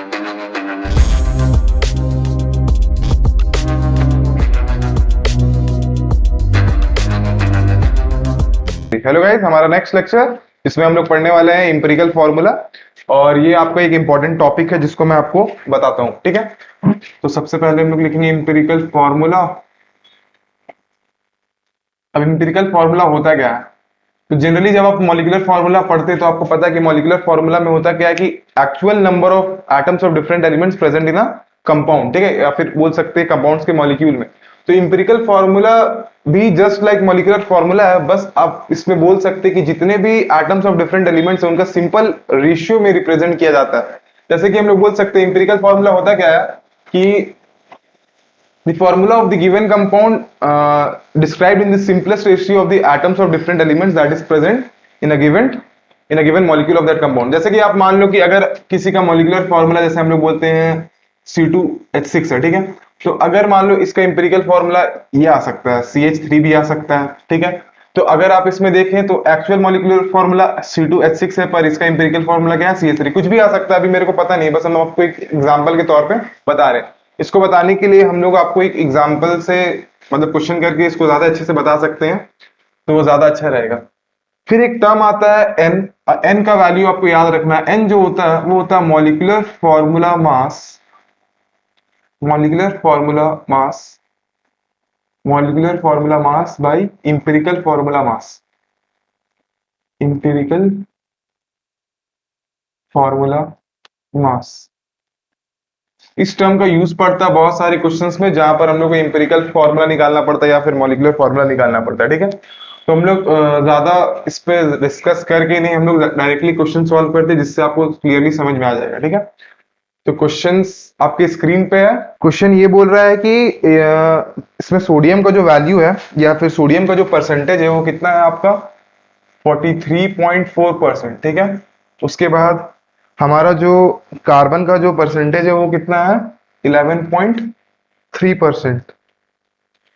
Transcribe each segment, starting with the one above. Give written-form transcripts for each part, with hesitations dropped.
Hello guys, हमारा next lecture इसमें हम लोग पढ़ने वाले हैं एम्पिरिकल फार्मूला। और ये आपका एक इंपॉर्टेंट टॉपिक है जिसको मैं आपको बताता हूँ। ठीक है, तो सबसे पहले हम लोग लिखेंगे एम्पिरिकल फार्मूला। अब एम्पिरिकल फार्मूला होता क्या है? तो जनरली जब आप मॉलिक्यूलर फार्मूला पढ़ते हैं तो आपको पता है कि मॉलिक्यूलर फार्मूला में होता क्या है कि actual number of atoms of different elements present in a compound. ठीक है, या फिर बोल सकते हैं कंपाउंड्स के मॉलिक्यूल में। तो एम्पिरिकल फार्मूला भी जस्ट लाइक मॉलिक्यूलर फार्मूला है, बस आप इसमें बोल सकते हैं कि जितने भी एटम्स ऑफ डिफरेंट एलिमेंट्स हैं उनका सिंपल रेशियो में रिप्रेजेंट किया जाता है। जैसे कि हम लोग बोल सकते हैं एम्पिरिकल फार्मूला होता क्या है कि the formula of the given compound described in the simplest ratio of the atoms of different elements that is present in a given molecule of that compound। जैसे कि आप मान लो कि अगर किसी का मॉलिक्यूलर फॉर्मूला जैसे हम लोग बोलते हैं C2H6 है। ठीक है, तो अगर मान लो इसका इंपेरिकल फॉर्मूला ये आ सकता है, CH3 भी आ सकता है। ठीक है, तो अगर आप इसमें देखें तो एक्चुअल मॉलिक्यूलर फॉर्मूला C2H6 है, पर इसका इंपेरिकल फॉर्मूला क्या है, CH3। कुछ भी आ सकता है, अभी मेरे को पता नहीं, बस हम आपको एक एग्जांपल के तौर पे बता रहे हैं। इसको बताने के लिए हम लोग आपको एक एग्जांपल से मतलब क्वेश्चन करके इसको ज्यादा अच्छे से बता सकते हैं, तो वो ज्यादा अच्छा रहेगा। फिर एक टर्म आता है एन। एन का वैल्यू आपको याद रखना है। एन जो होता है वो होता है molecular formula mass, molecular formula mass, molecular formula mass by empirical formula mass, empirical formula mass. इस टर्म का यूज पड़ता है बहुत सारे क्वेश्चंस में जहां पर हम लोग को इंपेरिकल फॉर्मूला निकालना पड़ता है या फिर मॉलिक्यूलर फॉर्मूला निकालना पड़ता है। ठीक है, तो हम लोग ज्यादा इस पे डिस्कस करके नहीं, हम लोग डायरेक्टली क्वेश्चन सॉल्व करते हैं जिससे आपको क्लियरली समझ में आ जाएगा। ठीक है, तो क्वेश्चंस आपके स्क्रीन पे है। क्वेश्चन ये बोल रहा है कि इसमें सोडियम का जो वैल्यू है या फिर सोडियम का जो परसेंटेज है वो कितना है आपका 43.4%। ठीक है, उसके बाद हमारा जो कार्बन का जो परसेंटेज है वो कितना है 11.3%।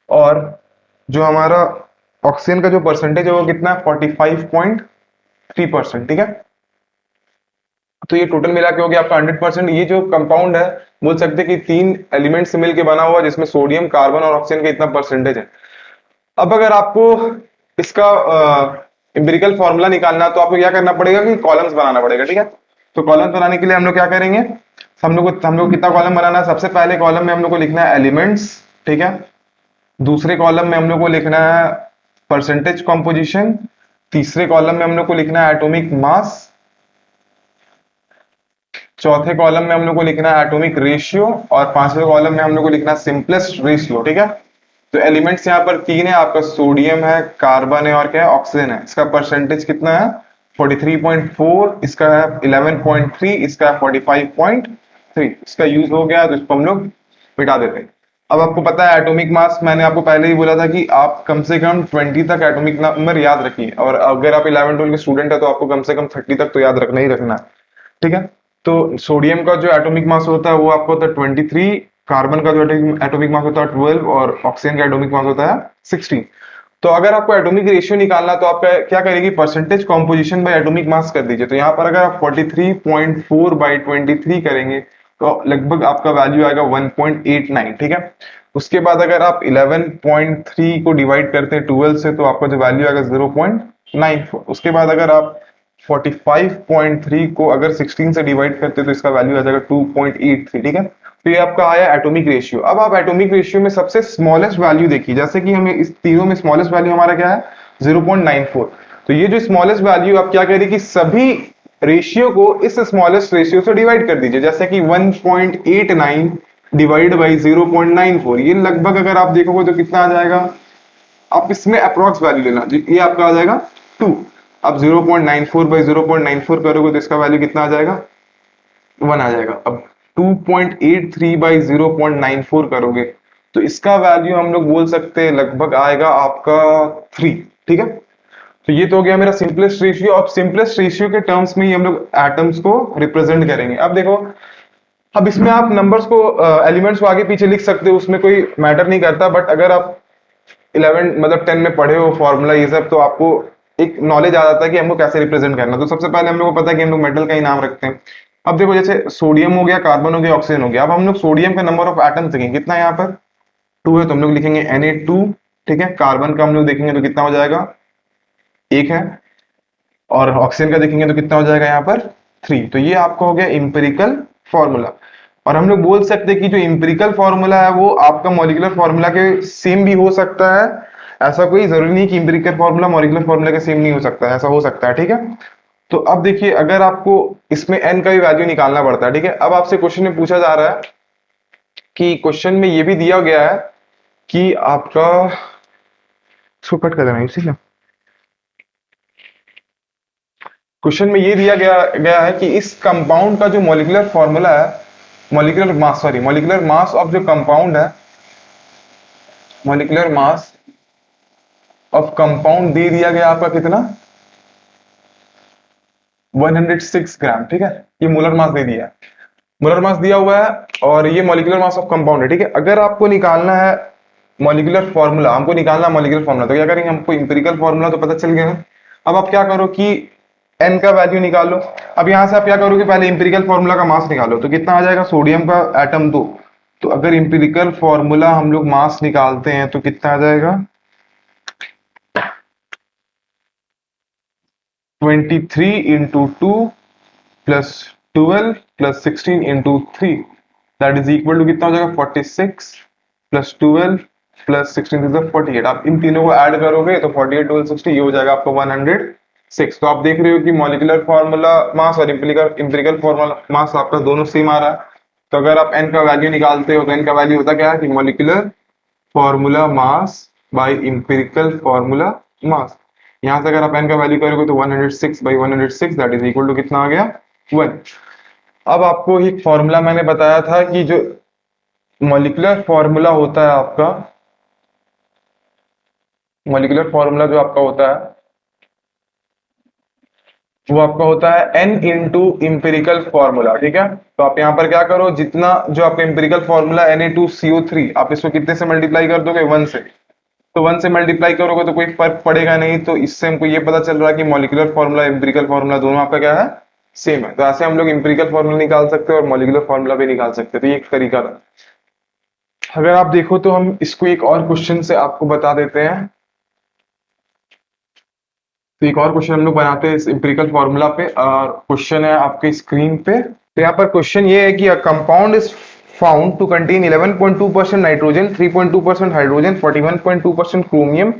और जो हमारा ऑक्सीजन का जो परसेंटेज है वो कितना है 45.3%। ठीक है, तो ये टोटल मिला के हो गया आपका 100%। ये जो कंपाउंड है बोल सकते हैं कि 3 एलिमेंट से मिलकर बना हुआ, जिसमें सोडियम, कार्बन और ऑक्सीजन का इतना परसेंटेज है। अब अगर आपको इसका एम्पिरिकल फॉर्मूला निकालना तो आपको क्या करना पड़ेगा कि कॉलम्स बनाना पड़ेगा। ठीक है, तो कॉलम बनाने के लिए हम लोग क्या करेंगे, हम लोग कितना कॉलम बनाना है, सबसे पहले कॉलम में हम लोग को लिखना है एलिमेंट्स। ठीक है, दूसरे कॉलम में हम लोग को लिखना है परसेंटेज कॉम्पोजिशन, तीसरे कॉलम में हम लोग को लिखना है एटॉमिक मास, चौथे कॉलम में हम लोग को लिखना है एटॉमिक रेशियो, और पांचवें कॉलम में हम लोग को लिखना है सिंपलेस्ट रेशियो। ठीक है, तो एलिमेंट्स यहाँ पर 3 है, आपका सोडियम है, कार्बन है और क्या है, ऑक्सीजन है। इसका परसेंटेज कितना है 43.4, इसका है 11.3, इसका है 45.3। इसका यूज हो गया तो इसको हम लोग मिटा देते हैं। अब आपको पता है एटॉमिक मास, मैंने आपको पहले ही बोला था कि आप कम से कम 20 तक एटॉमिक नंबर याद रखिए, और अगर आप 11-12 के स्टूडेंट है तो आपको कम से कम 30 तक तो याद रखना ही रखना है। ठीक है, तो सोडियम का जो एटॉमिक मास होता है वो आपको होता है 23, कार्बन का जो एटॉमिक मास होता है 12 और ऑक्सीजन का एटॉमिक मास होता है 16। तो अगर आपको एटॉमिक रेशियो निकालना तो आप क्या करेंगे, percentage composition bye atomic mass कर दीजिए। तो यहाँ पर अगर आप 43.4 बाई 23 करेंगे तो लगभग आपका वैल्यू आएगा 1.89। ठीक है, उसके बाद अगर आप 11.3 को डिवाइड करते हैं 12 से तो आपका जो वैल्यू आएगा 0.94। उसके बाद अगर आप 45.3 को अगर 16 से डिवाइड करते हैं तो इसका वैल्यू आ जाएगा 2.83। ठीक है, तो ये आपका आया एटॉमिक रेशियो। अब आप एटॉमिक रेशियो में सबसे स्मॉलेस्ट वैल्यू देखिए, जैसे कि हमें इस तीनों में स्मॉलेस्ट वैल्यू हमारा क्या है 0.94। तो ये जो स्मॉलेस्ट वैल्यू आप क्या करिए कि सभी रेशियो को इस स्मॉलेस्ट रेशियो से डिवाइड कर दीजिए, जैसे कि 1.89 डिवाइड बाई 0.94, ये लगभग अगर आप देखोगे तो कितना आ जाएगा, आप इसमें अप्रोक्स वैल्यू लेना, ये आपका आ जाएगा 2। अब 0.94 बाई 0.94 करोगे तो इसका वैल्यू कितना आ जाएगा 1 आ जाएगा। अब 2.83 बाई 0.94 करोगे तो इसका वैल्यू हम लोग बोल सकते हैं लगभग आएगा आपका 3। ठीक है, तो ये तो हो गया मेरा सिंपलेस्ट रेशियो। अब सिंपलेस्ट रेशियो के टर्म्स में ही हम लोग एटम्स को रिप्रेजेंट करेंगे। अब देखो, अब इसमें आप नंबर्स को एलिमेंट्स को आगे पीछे लिख सकते हो, उसमें कोई मैटर नहीं करता, बट अगर आप 11 मतलब 10 में पढ़े हो फॉर्मूला ये सब तो आपको एक नॉलेज आ जाता है कि हमको कैसे रिप्रेजेंट करना। तो सबसे पहले हम लोग को पता है कि हम लोग मेटल का ही नाम रखते हैं। अब देखो जैसे सोडियम हो गया, कार्बन हो गया, ऑक्सीजन हो गया। अब हम लोग सोडियम का नंबर ऑफ एटम्स देखेंगे, कितना है यहाँ पर 2 है, तो हम लोग लिखेंगे Na2। ठीक है, कार्बन का हम लोग देखेंगे तो कितना हो जाएगा, 1 है। और ऑक्सीजन का देखेंगे तो कितना हो जाएगा यहाँ पर 3। तो ये आपका हो गया इंपेरिकल फॉर्मूला। और हम लोग बोल सकते हैं कि जो इंपेरिकल फॉर्मूला है वो आपका मॉलिक्यूलर फॉर्मूला के सेम भी हो सकता है। ऐसा कोई जरूरी नहीं कि इंपेरिकल फॉर्मूला मॉलिक्यूलर फॉर्मूला के सेम नहीं हो सकता है, ऐसा हो सकता है। ठीक है, तो अब देखिए अगर आपको इसमें एन का भी वैल्यू निकालना पड़ता है। ठीक है, अब आपसे क्वेश्चन में पूछा जा रहा है कि क्वेश्चन में ये भी दिया गया है कि आपका, इसको कट कर देना इसी का। क्वेश्चन में ये दिया गया है कि इस कंपाउंड का जो मॉलिक्यूलर फॉर्मूला है, मॉलिक्यूलर मास ऑफ जो कंपाउंड है, मॉलिक्यूलर मास ऑफ कंपाउंड दे दिया गया आपका कितना, 106 ग्राम। ठीक है, ये मोलर मास दे दिया है, मोलर मास दिया हुआ है, और ये मॉलिक्यूलर मास ऑफ कंपाउंड है। ठीक है, अगर आपको निकालना है मॉलिक्यूलर फॉर्मूला, हमको निकालना है मॉलिक्यूलर फॉर्मूला, तो क्या करेंगे, हमको इंपेरिकल फॉर्मूला तो पता चल गया है। अब आप क्या करो कि एन का वैल्यू निकालो। अब यहां से आप क्या करोगे, पहले इंपेरिकल फॉर्मूला का मास निकालो, तो कितना आ जाएगा, सोडियम का एटम 2। तो अगर इंपेरिकल फॉर्मूला हम लोग मास निकालते हैं तो कितना आ जाएगा, 23 into 2 plus 12 plus 16 into 3, that is equal to कितना हो जाएगा, 46 प्लस 12 प्लस 16 इज 48। आप इन तीनों को ऐड करोगे तो 48 12 60 ये हो जाएगा आपको 106। तो आप देख रहे हो कि मॉलिक्यूलर फार्मूला मास और इंपेरिकल फार्मूला मास आपका दोनों सेम आ रहा है। तो अगर आप एन का वैल्यू निकालते हो तो एन का वैल्यू होता क्या है कि molecular formula mass by empirical formula mass. यहां से अगर आप एन का वैल्यू करोगे तो 106 by 106 that is equal to कितना आ गया, 1। अब आपको एक फॉर्मूला मैंने बताया था कि जो मॉलिक्यूलर फॉर्मूला होता है आपका, मॉलिक्यूलर फॉर्मूला जो आपका होता है वो आपका होता है n इंटू इंपेरिकल फॉर्मूला। ठीक है, तो आप यहाँ पर क्या करो, जितना जो आपका इंपेरिकल फॉर्मूला Na2CO3, आप इसको कितने से मल्टीप्लाई कर दोगे, 1 से। तो 1 से मल्टीप्लाई करोगे तो कोई फर्क पड़ेगा नहीं। तो इससे हमको ये पता चल रहा है कि मॉलिक्यूलर फॉर्मूला इंपेरिकल फॉर्मूला दोनों आपका क्या है, सेम है। तो ऐसे हम लोग इंपेरिकल फॉर्मूला निकाल सकते हैं और मॉलिक्यूलर फॉर्मूला भी निकाल सकते हैं। तो ये एक तरीका था। अगर आप देखो तो हम इसको एक और क्वेश्चन से आपको बता देते हैं। तो एक और क्वेश्चन हम लोग बनाते हैं इस इंपेरिकल फॉर्मूला पे, और क्वेश्चन है आपके स्क्रीन पे। तो यहाँ पर क्वेश्चन ये है कि a compound is found to contain 11.2% nitrogen, 3.2% hydrogen, 41.2% chromium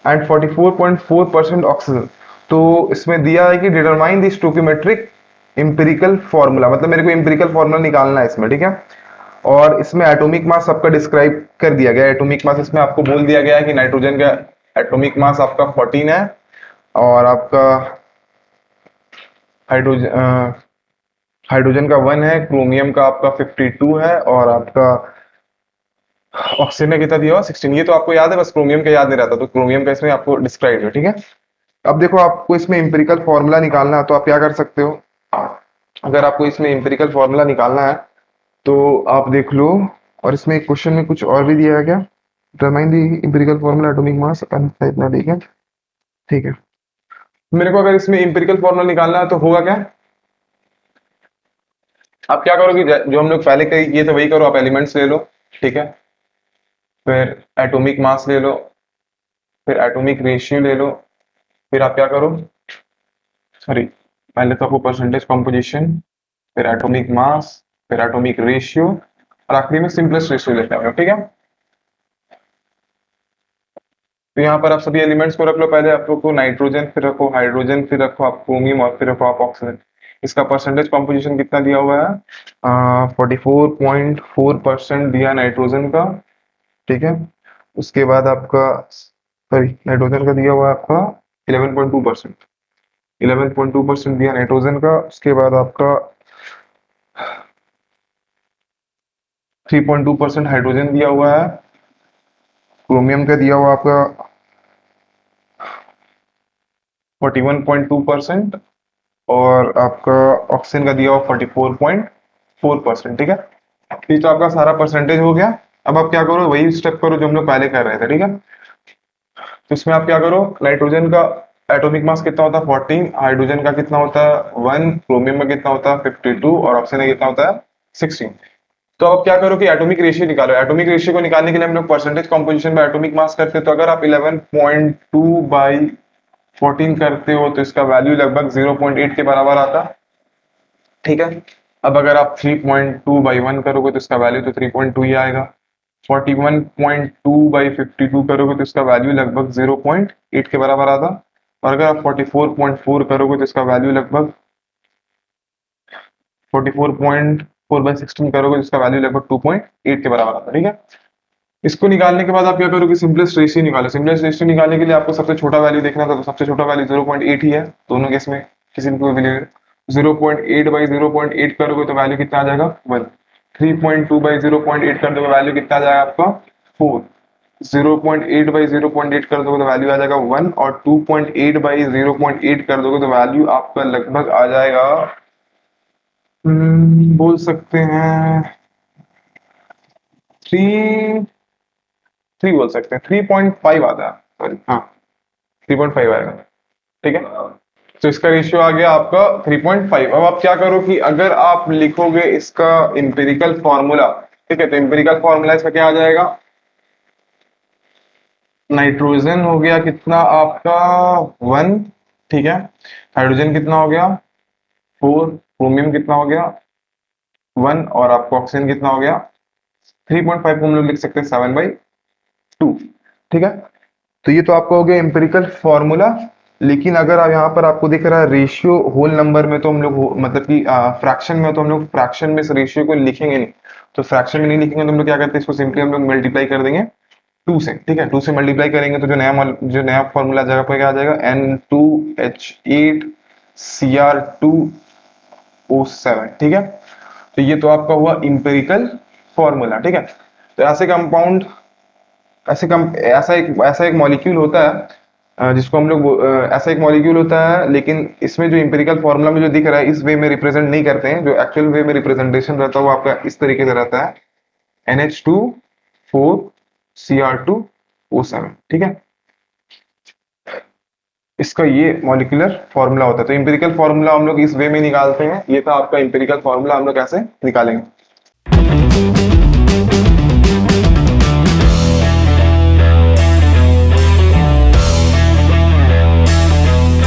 and 44.4% oxygen. तो इसमें दिया है कि determine the stoichiometric empirical formula, मतलब मेरे को इंपेरिकल फॉर्मूला निकालना है इसमें। ठीक है, और इसमें एटॉमिक मास सबका डिस्क्राइब कर दिया गया है। एटॉमिक मास इसमें आपको बोल दिया गया है कि नाइट्रोजन का एटॉमिक मास आपका 14 है, और आपका हाइड्रोजन हाइड्रोजन का 1 है, क्रोमियम का आपका 52 है, और आपका ऑक्सीजन का कितना दिया हुआ 16। ये तो आपको याद है, बस क्रोमियम का याद नहीं रहता, तो क्रोमियम का इसमें आपको डिस्क्राइब है। ठीक है, अब देखो आपको इसमें इंपेरिकल फॉर्मूला निकालना है, तो आप क्या कर सकते हो, अगर आपको इसमें इंपेरिकल फॉर्मूला निकालना है तो आप देख लो। और इसमें क्वेश्चन में कुछ और भी दिया है क्या, determine the empirical formula atomic mass, इतना ठीक है। ठीक है, मेरे को अगर इसमें इंपेरिकल फॉर्मूला निकालना है तो होगा क्या, आप क्या करोगे, जो हम लोग पहले किए थे वही करो, आप एलिमेंट्स ले लो। ठीक है, फिर एटॉमिक मास ले लो, फिर एटॉमिक रेशियो ले लो, फिर आप क्या करो, सॉरी, पहले तो आपको परसेंटेज कॉम्पोजिशन, फिर एटॉमिक मास, फिर एटॉमिक रेशियो, और आखिरी में सिंपलेस्ट रेशियो लेते हैं। ठीक है, तो यहाँ पर आप सभी एलिमेंट्स को रख लो। पहले आप लोग को नाइट्रोजन, फिर रखो हाइड्रोजन, फिर रखो आप क्रोमियम, और फिर रखो आप ऑक्सीजन। इसका परसेंटेज कॉम्पोजिशन कितना दिया हुआ है, 44.4% दिया नाइट्रोजन का। ठीक है, उसके बाद आपका, सॉरी, नाइट्रोजन का दिया हुआ है आपका 11.2%, 11.2% दिया नाइट्रोजन का। उसके बाद आपका 3.2% हाइड्रोजन दिया हुआ है। क्रोमियम का दिया हुआ आपका 41.2%, और आपका ऑक्सीजन का दिया हुआ 44.4%। ठीक है, ये तो आपका सारा परसेंटेज हो गया। अब आप क्या करो, वही स्टेप करो जो हम लोग पहले कर रहे थे। ठीक है, तो इसमें आप क्या करो, नाइट्रोजन का एटॉमिक मास कितना होता है 14, हाइड्रोजन का कितना होता है 1, क्रोमियम में कितना होता है 52 और ऑक्सीजन में कितना होता है 16। तो अब क्या करो कि एटॉमिक रेशियो निकालो। एटॉमिक रेशियो को निकालने के लिए हम लोग percentage composition bye atomic mass करते हैं। तो अगर आप 11.2 बाई 14 करते हो तो इसका वैल्यू लगभग 0.8 के बराबर आता है, ठीक है। अब अगर आप 3.2 बाई 1 करोगे तो इसका वैल्यू तो 3.2 ही आएगा। 41.2 बाई 52 करोगे तो इसका वैल्यू लगभग 0.8 के बराबर आता। और अगर आप 44.4 करोगे तो इसका वैल्यू लगभग 44.4 बाई 16 करोगे तो इसका वैल्यू लगभग 2.8 के बराबर आता है, ठीक है। इसको निकालने के बाद आप क्या करोगे, सिंपलेस्ट रेशियो निकालो। सिंपलेस्ट रेशियो निकालने के लिए आपको सबसे छोटा वैल्यू देखना था, तो सबसे छोटा वैल्यू 0.8 ही है दोनों केस में, किसी भी कोई 0.8 बाई 0.8 करोगे तो वैल्यू कितना आ जाएगा 1। 3.2 बाई 0.8 कर दोगे वैल्यू कितना आ जाएगा आपका 4। 0.8 बाई 0.8 कर दोगे तो वैल्यू आ जाएगा 1 और 2.8 बाई 0.8 कर दोगे तो वैल्यू आपका लगभग आ जाएगा बोल सकते हैं 3 बोल सकते हैं 3.5 आता है, सॉरी हाँ 3.5 आएगा, ठीक है। तो इसका रेशियो आ गया आपका 3.5। अब आप क्या करो कि अगर आप लिखोगे इसका इंपेरिकल फॉर्मूला, ठीक है, तो इंपेरिकल फॉर्मूला इसका क्या आ जाएगा, नाइट्रोजन हो गया कितना आपका 1, ठीक है। हाइड्रोजन कितना हो गया 4, क्रोमियम कितना हो गया 1 और आपको ऑक्सीजन कितना हो गया 3.5 को हम लोग लिख सकते हैं 7/2, ठीक है। तो ये तो आपका हो गया एम्पिरिकल फॉर्मूला। लेकिन अगर आप यहाँ पर आपको दिख रहा है रेशियो होल नंबर में, तो हम लोग मतलब कि फ्रैक्शन में, तो हम लोग फ्रैक्शन में इस रेशियो को लिखेंगे नहीं। तो फ्रैक्शन में नहीं लिखेंगे तो हम लोग क्या करते हैं, इसको सिंपली हम लोग मल्टीप्लाई कर देंगे 2 से, ठीक है। 2 से मल्टीप्लाई करेंगे तो जो नया फॉर्मूला जगह पर क्या आ जाएगा N2H8Cr2O7, ठीक है। तो ये तो आपका हुआ इंपेरिकल फॉर्मूला, ठीक है। तो ऐसा एक मॉलिक्यूल होता है जिसको हम लोग ऐसा एक मॉलिक्यूल होता है, लेकिन इसमें जो इंपेरिकल फॉर्मूला में जो दिख रहा है इस वे में रिप्रेजेंट नहीं करते हैं। जो एक्चुअल वे में रिप्रेजेंटेशन रहता है वो आपका इस तरीके से रहता है NH2 4Cr2O7, ठीक है। इसका ये मॉलिक्यूलर फॉर्मूला होता है। तो इंपेरिकल फॉर्मूला हम लोग इस वे में निकालते हैं। ये था आपका इंपेरिकल फॉर्मूला, हम लोग कैसे निकालेंगे।